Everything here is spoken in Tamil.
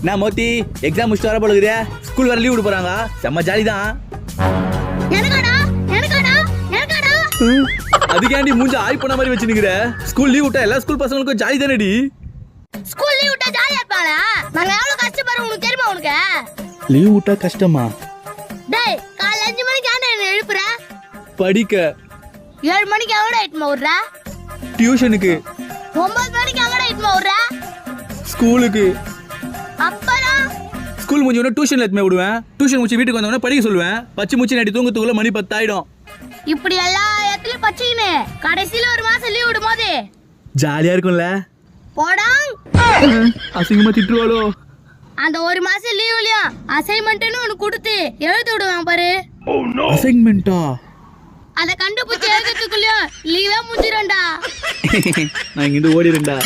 நான் மோத்தி எக்ஸாம் முடிச்சுட்டு வர போலுக்குறியா? ஸ்கூல் வர லீவ் விட போறாங்க, செம்ம ஜாலி தான். அதுக்காண்டி மூஞ்ச ஆய் பண்ண மாதிரி வச்சுனுக்குற. ஸ்கூல் லீவ் விட்டா எல்லா ஸ்கூல் பசங்களுக்கும் ஜாலி தானடி. ஸ்கூல் லீவ் விட்டா ஜாலியா இருப்பாளா? நாங்க எவ்வளவு கஷ்டப்படுறோம் உனக்கு தெரியுமா? உனக்கு லீவ் விட்டா கஷ்டமா? டேய், காலைல 5 மணிக்கு ஆண்டா என்ன எழுப்புற? படிக்க. 7 மணிக்கு எங்கடா இட்டுமா விடுற? டியூஷனுக்கு. 9 மணிக்கு எங்கடா இட்டுமா விடுற? ஸ்கூலுக்கு. அப்பறம் ஸ்கூல் முடிஞ்ச டியூஷன்ல எடுத்து விடுவேன். டியூஷன் முடிச்சு வீட்டுக்கு வந்தவொடனே படிக்க சொல்லுவேன். பச்சை மூச்சு நடி தூங்கத்துக்குள்ள மணி 10 ஆயிடும். இப்படி எல்லா இடத்துலயும் பச்சிக்கினு கடைசியில ஒரு மாசம் லீவ் விடும் போது ஜாலியா இருக்கும்ல. போடா, அசிங்கமா திட்டுவாளோ? அந்த ஒரு மாசம் லீவ்லயும் அசைன்மெண்ட்னு ஒன்னு கொடுத்து எழுதி விடுவாங்க பாரு. அசைன்மெண்டா? அத கண்டுபிடிச்சு எழுதுறதுக்குள்ளயும் லீவே முடிஞ்சிரும்டா. நான் இங்க இருந்து ஓடிடுறேன்டா.